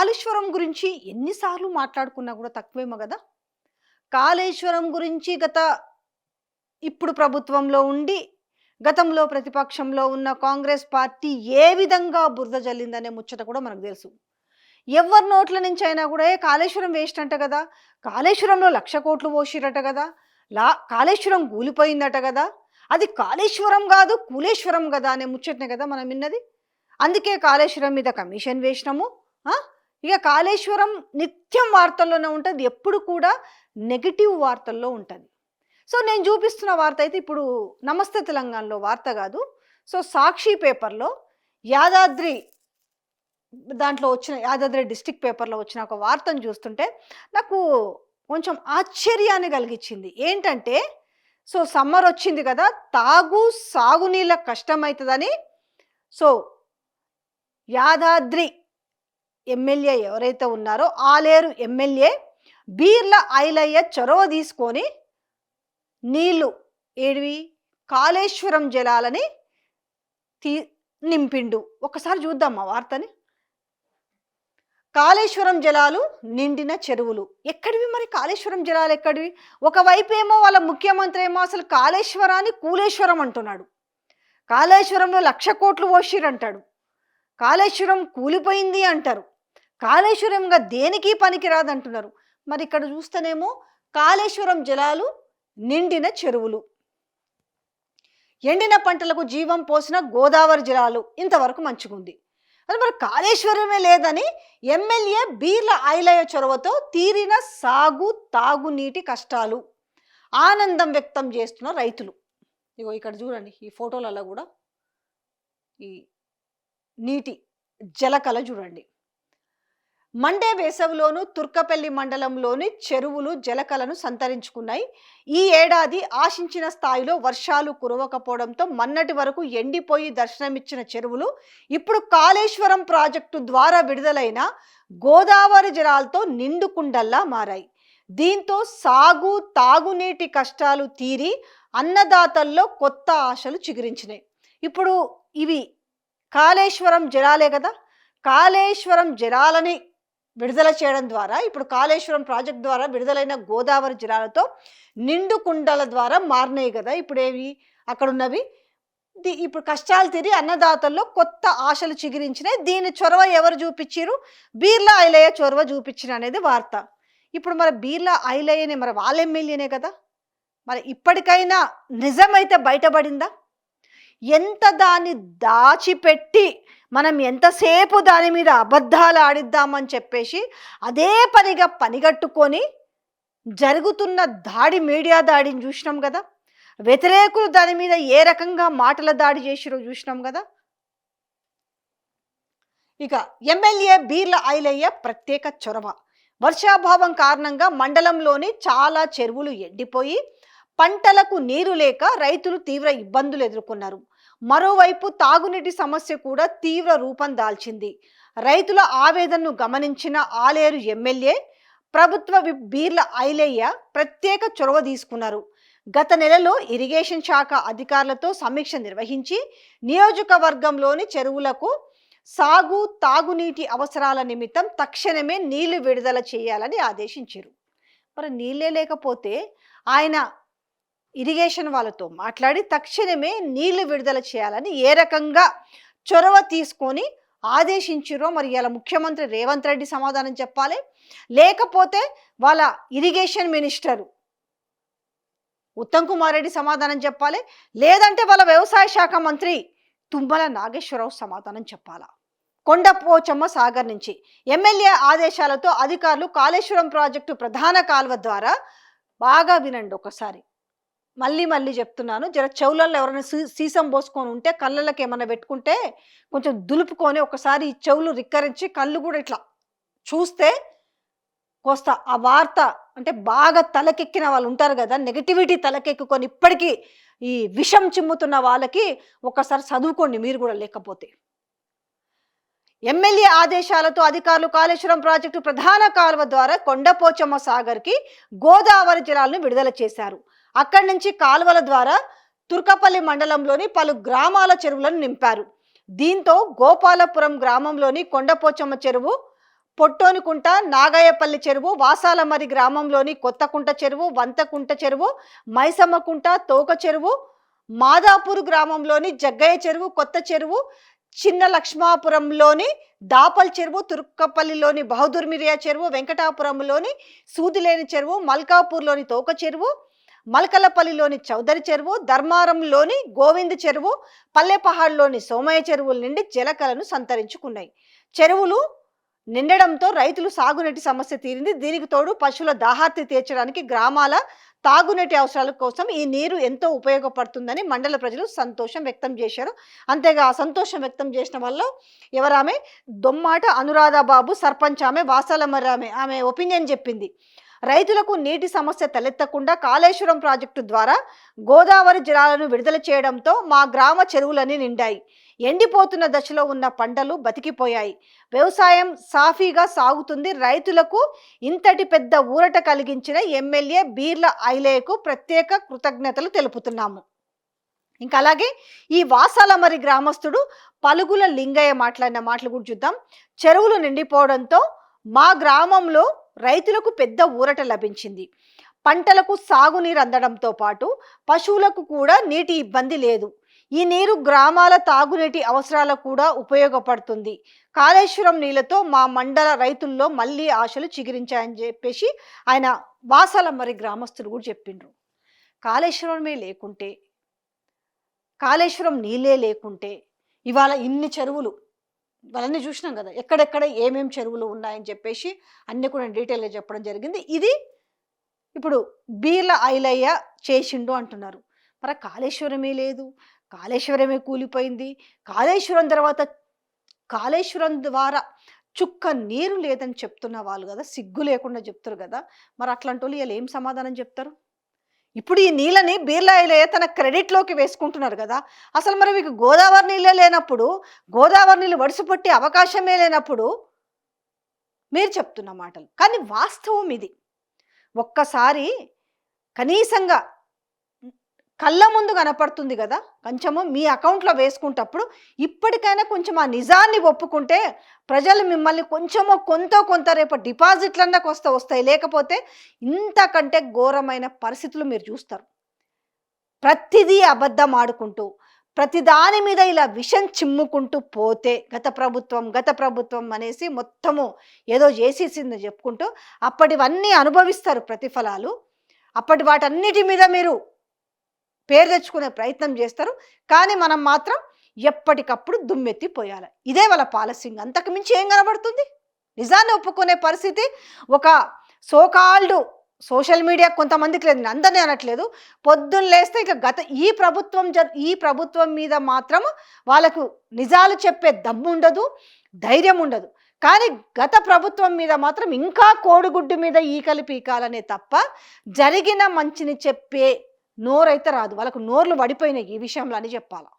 కాళేశ్వరం గురించి ఎన్నిసార్లు మాట్లాడుకున్నా కూడా తక్కువేమో కదా. కాళేశ్వరం గురించి ఇప్పుడు ప్రభుత్వంలో ఉండి గతంలో ప్రతిపక్షంలో ఉన్న కాంగ్రెస్ పార్టీ ఏ విధంగా బురద జల్లిందనే ముచ్చట కూడా మనకు తెలుసు. ఎవరి నోట్ల నుంచి అయినా కూడా కాళేశ్వరం వేస్ట్ అంట కదా, కాళేశ్వరంలో 1,00,000 కోట్లు పోసిరట కదా, కాళేశ్వరం కూలిపోయిందట కదా, అది కాళేశ్వరం కాదు కూలేశ్వరం కదా అనే ముచ్చటనే కదా మనం విన్నది. అందుకే కాళేశ్వరం మీద కమిషన్ వేసినాము. ఇక కాళేశ్వరం నిత్యం వార్తల్లోనే ఉంటుంది, ఎప్పుడు కూడా నెగిటివ్ వార్తల్లో ఉంటుంది. సో నేను చూపిస్తున్న వార్త అయితే ఇప్పుడు నమస్తే తెలంగాణలో వార్త కాదు. సో సాక్షి పేపర్లో యాదాద్రి దాంట్లో వచ్చిన యాదాద్రి డిస్టిక్ పేపర్లో వచ్చిన ఒక వార్తను చూస్తుంటే నాకు కొంచెం ఆశ్చర్యాన్ని కలిగించింది. ఏంటంటే సో సమ్మర్ వచ్చింది కదా, సాగునీళ్ళ కష్టమవుతుందని సో యాదాద్రి ఎమ్మెల్యే ఎవరైతే ఉన్నారో ఆలేరు ఎమ్మెల్యే బీర్ల ఐలయ్య చొరవ తీసుకొని నీళ్లు ఏడివి కాళేశ్వరం జలాలని నింపిండు. ఒకసారి చూద్దాం ఆ వార్తని. కాళేశ్వరం జలాలు నిండిన చెరువులు ఎక్కడివి మరి? కాళేశ్వరం జలాలు ఎక్కడివి? ఒకవైపు ఏమో వాళ్ళ ముఖ్యమంత్రి ఏమో అసలు కాళేశ్వరాన్ని కూలేశ్వరం అంటున్నాడు, కాళేశ్వరంలో 1,00,000 కోట్లు పోసిరంటాడు, కాళేశ్వరం కూలిపోయింది అంటారు, కాళేశ్వరంగా దేనికి పనికిరాదు అంటున్నారు. మరి ఇక్కడ చూస్తేనేమో కాళేశ్వరం జలాలు నిండిన చెరువులు, ఎండిన పంటలకు జీవం పోసిన గోదావరి జలాలు ఇంతవరకు మంచిగుంది. అది మరి కాళేశ్వరమే లేదని ఎమ్మెల్యే బీర్ల ఐలయ్య చొరవతో తీరిన తాగునీటి కష్టాలు ఆనందం వ్యక్తం చేస్తున్న రైతులు. ఇగో ఇక్కడ చూడండి, ఈ ఫోటోలలో కూడా ఈ నీటి జలకళ చూడండి. మండే వేసవిలోను తుర్కపల్లి మండలంలోని చెరువులు జలకలను సంతరించుకున్నాయి. ఈ ఏడాది ఆశించిన స్థాయిలో వర్షాలు కురవకపోవడంతో మొన్నటి వరకు ఎండిపోయి దర్శనమిచ్చిన చెరువులు ఇప్పుడు కాళేశ్వరం ప్రాజెక్టు ద్వారా విడుదలైన గోదావరి జలాలతో నిండుకుండల్లా మారాయి. దీంతో తాగునీటి కష్టాలు తీరి అన్నదాతల్లో కొత్త ఆశలు చిగురించినాయి. ఇప్పుడు ఇవి కాళేశ్వరం జలాలే కదా, కాళేశ్వరం జలాలని విడుదల చేయడం ద్వారా ఇప్పుడు కాళేశ్వరం ప్రాజెక్ట్ ద్వారా విడుదలైన గోదావరి జలాలతో నిండు కుండల ద్వారా మారినాయి కదా. ఇప్పుడు ఏవి అక్కడ ఉన్నవి ఇప్పుడు కష్టాలు తీరి అన్నదాతల్లో కొత్త ఆశలు చిగురించినాయి. దీని చొరవ ఎవరు చూపించారు? బీర్ల ఐలయ్య చొరవ చూపించిన అనేది వార్త. ఇప్పుడు మరి బీర్ల ఐలయ్యనే మరి వాళ్ళ ఎమ్మెల్యేనే కదా, మరి ఇప్పటికైనా నిజమైతే బయటపడిందా? ఎంత దాన్ని దాచిపెట్టి మనం ఎంతసేపు దాని మీద అబద్ధాలు ఆడిద్దామని చెప్పేసి అదే పనిగా పనిగట్టుకొని జరుగుతున్న మీడియా దాడిని చూసినాం కదా, వ్యతిరేకులు దాని మీద ఏ రకంగా మాటల దాడి చేసిరో చూసినాం కదా. ఇక ఎమ్మెల్యే బీర్ల ఐలయ్య ప్రత్యేక చొరవ. వర్షాభావం కారణంగా మండలంలోని చాలా చెరువులు ఎండిపోయి పంటలకు నీరు లేక రైతులు తీవ్ర ఇబ్బందులు ఎదుర్కొన్నారు. మరోవైపు తాగునీటి సమస్య కూడా తీవ్ర రూపం దాల్చింది. రైతుల ఆవేదనను గమనించిన ఆలేరు ఎమ్మెల్యే ప్రభుత్వ బీర్ల ఐలయ్య ప్రత్యేక చొరవ తీసుకున్నారు. గత నెలలో ఇరిగేషన్ శాఖ అధికారులతో సమీక్ష నిర్వహించి నియోజకవర్గంలోని చెరువులకు తాగునీటి అవసరాల నిమిత్తం తక్షణమే నీళ్లు విడుదల చేయాలని ఆదేశించారు. మరి నీళ్ళే లేకపోతే ఆయన ఇరిగేషన్ వాళ్ళతో మాట్లాడి తక్షణమే నీళ్లు విడుదల చేయాలని ఏ రకంగా చొరవ తీసుకొని ఆదేశించారో మరి ఇలా ముఖ్యమంత్రి రేవంత్ రెడ్డి సమాధానం చెప్పాలి, లేకపోతే వాళ్ళ ఇరిగేషన్ మినిస్టరు ఉత్తమ్ కుమార్ రెడ్డి సమాధానం చెప్పాలి, లేదంటే వాళ్ళ వ్యవసాయ శాఖ మంత్రి తుమ్మల నాగేశ్వరరావు సమాధానం చెప్పాలా. కొండపోచమ్మ సాగర్ నుంచి ఎమ్మెల్యే ఆదేశాలతో అధికారులు కాళేశ్వరం ప్రాజెక్టు ప్రధాన కాలువ ద్వారా, బాగా వినండి ఒకసారి, మళ్ళీ చెప్తున్నాను, జర చెవులలో ఎవరైనా సీసం పోసుకొని ఉంటే కళ్ళకి ఏమైనా పెట్టుకుంటే కొంచెం దులుపుకొని ఒకసారి ఈ చెవులు రిక్కరించి కళ్ళు కూడా ఇట్లా చూస్తే కోస్తా ఆ వార్త అంటే బాగా తలకెక్కిన వాళ్ళు ఉంటారు కదా, నెగిటివిటీ తలకెక్కుకొని ఇప్పటికీ ఈ విషం చిమ్ముతున్న వాళ్ళకి ఒకసారి చదువుకోండి మీరు కూడా. లేకపోతే ఎమ్మెల్యే ఆదేశాలతో అధికారులు కాళేశ్వరం ప్రాజెక్టు ప్రధాన కాలువ ద్వారా కొండపోచమ్మ సాగర్కి గోదావరి జలాలను విడుదల చేశారు. అక్కడి నుంచి కాలువల ద్వారా తుర్కపల్లి మండలంలోని పలు గ్రామాల చెరువులను నింపారు. దీంతో గోపాలపురం గ్రామంలోని కొండపోచమ్మ చెరువు పొట్టోనికుంట, నాగయ్యపల్లి చెరువు, వాసాలమరి గ్రామంలోని కొత్తకుంట చెరువు, వంతకుంట చెరువు, మైసమ్మకుంట, తోక చెరువు, మాదాపూర్ గ్రామంలోని జగ్గయ్య చెరువు, కొత్త చెరువు, చిన్న లక్ష్మాపురంలోని దాపల్ చెరువు, తుర్కపల్లిలోని బహదూర్ మిరియా చెరువు, వెంకటాపురంలోని సూదిలేని చెరువు, మల్కాపూర్లోని తోక చెరువు, మల్కలపల్లిలోని చౌదరి చెరువు, ధర్మారంలోని గోవింద్ చెరువు, పల్లెపహాడ్లోని సోమయ్య చెరువుల నుండి జలకలను సంతరించుకున్నాయి. చెరువులు నిండడంతో రైతులు సాగునీటి సమస్య తీరింది. దీనికి తోడు పశువుల దాహార్తి తీర్చడానికి గ్రామాల తాగునీటి అవసరాల కోసం ఈ నీరు ఎంతో ఉపయోగపడుతుందని మండల ప్రజలు సంతోషం వ్యక్తం చేశారు. అంతేగా సంతోషం వ్యక్తం చేసిన వల్ల ఎవరామె దొమ్మాట అనురాధబాబు సర్పంచ్, ఆమె వాసాలమరి ఆమె ఒపీనియన్ చెప్పింది. రైతులకు నీటి సమస్య తలెత్తకుండా కాళేశ్వరం ప్రాజెక్టు ద్వారా గోదావరి జలాలను విడుదల చేయడంతో మా గ్రామ చెరువులన్నీ నిండాయి. ఎండిపోతున్న దశలో ఉన్న పంటలు బతికిపోయాయి. వ్యవసాయం సాఫీగా సాగుతుంది. రైతులకు ఇంతటి పెద్ద ఊరట కలిగించిన ఎమ్మెల్యే బీర్ల ఐలయ్యకు ప్రత్యేక కృతజ్ఞతలు తెలుపుతున్నాము. ఇంకా అలాగే ఈ వాసాలమరి గ్రామస్తుడు పలుగుల లింగయ్య మాట్లాడిన మాటలు కూడా చూద్దాం. చెరువులు నిండిపోవడంతో మా గ్రామంలో రైతులకు పెద్ద ఊరట లభించింది. పంటలకు సాగునీరు అందడంతో పాటు పశువులకు కూడా నీటి ఇబ్బంది లేదు. ఈ నీరు గ్రామాల తాగునీటి అవసరాలకు కూడా ఉపయోగపడుతుంది. కాళేశ్వరం నీళ్లతో మా మండల రైతుల్లో మళ్ళీ ఆశలు చిగురించాయని చెప్పేసి ఆయన వాసాలమరి గ్రామస్తులు కూడా చెప్పిండ్రు. కాళేశ్వరమే లేకుంటే, కాళేశ్వరం నీళ్ళే లేకుంటే ఇవాళ ఇన్ని చెరువులు వాళ్ళన్నీ చూసినాం కదా, ఎక్కడెక్కడ ఏమేం చెరువులు ఉన్నాయని చెప్పేసి అన్నీ కూడా డీటెయిల్గా చెప్పడం జరిగింది. ఇది ఇప్పుడు బీర్ల ఐలయ్య చేసిండు అంటున్నారు. మరి కాళేశ్వరమే లేదు, కాళేశ్వరమే కూలిపోయింది, కాళేశ్వరం తర్వాత కాళేశ్వరం ద్వారా చుక్క నీరు లేదని చెప్తున్న వాళ్ళు కదా, సిగ్గు లేకుండా చెప్తారు కదా. మరి అట్లాంటి వాళ్ళు వీళ్ళు ఏం సమాధానం చెప్తారు? ఇప్పుడు ఈ నీళ్ళని బీర్ల ఐలయ్య తన క్రెడిట్లోకి వేసుకుంటున్నారు కదా. అసలు మరి మీకు గోదావరి నీళ్ళే లేనప్పుడు, గోదావరి నీళ్ళు వడిసిపట్టే అవకాశమే లేనప్పుడు మీరు చెప్తున్న మాటలు. కానీ వాస్తవం ఇది. ఒక్కసారి కనీసంగా కళ్ళ ముందు కనపడుతుంది కదా, కొంచెము మీ అకౌంట్లో వేసుకుంటప్పుడు ఇప్పటికైనా కొంచెం ఆ నిజాన్ని ఒప్పుకుంటే ప్రజలు మిమ్మల్ని కొంచెమో కొంత రేపు డిపాజిట్లన్నకు వస్తాయి. లేకపోతే ఇంతకంటే ఘోరమైన పరిస్థితులు మీరు చూస్తారు. ప్రతిదీ అబద్ధం ఆడుకుంటూ, ప్రతిదాని మీద ఇలా విషం చిమ్ముకుంటూ పోతే గత ప్రభుత్వం అనేసి మొత్తము ఏదో చేసేసిందని చెప్పుకుంటూ అప్పటివన్నీ అనుభవిస్తారు ప్రతిఫలాలు. అప్పటి వాటన్నిటి మీద మీరు పేరు తెచ్చుకునే ప్రయత్నం చేస్తారు. కానీ మనం మాత్రం ఎప్పటికప్పుడు దుమ్మెత్తిపోయాలి. ఇదే వాళ్ళ పాలసీ. అంతకు మించి ఏం కనబడుతుంది? నిజాన్ని ఒప్పుకునే పరిస్థితి ఒక సోకాల్డ్ సోషల్ మీడియా కొంతమందికి లేదు, నేను అందరినీ అనట్లేదు. పొద్దున్న లేస్తే ఇక ఈ ప్రభుత్వం మీద మాత్రం వాళ్ళకు నిజాలు చెప్పే దమ్ము ఉండదు, ధైర్యం ఉండదు. కానీ గత ప్రభుత్వం మీద మాత్రం ఇంకా కోడిగుడ్డు మీద ఈకలు పీకాలనే తప్ప జరిగిన మంచిని చెప్పే నోరైతే రాదు. వాళ్ళకు నోర్లు పడిపోయినాయి ఈ విషయంలో అని చెప్పాలా.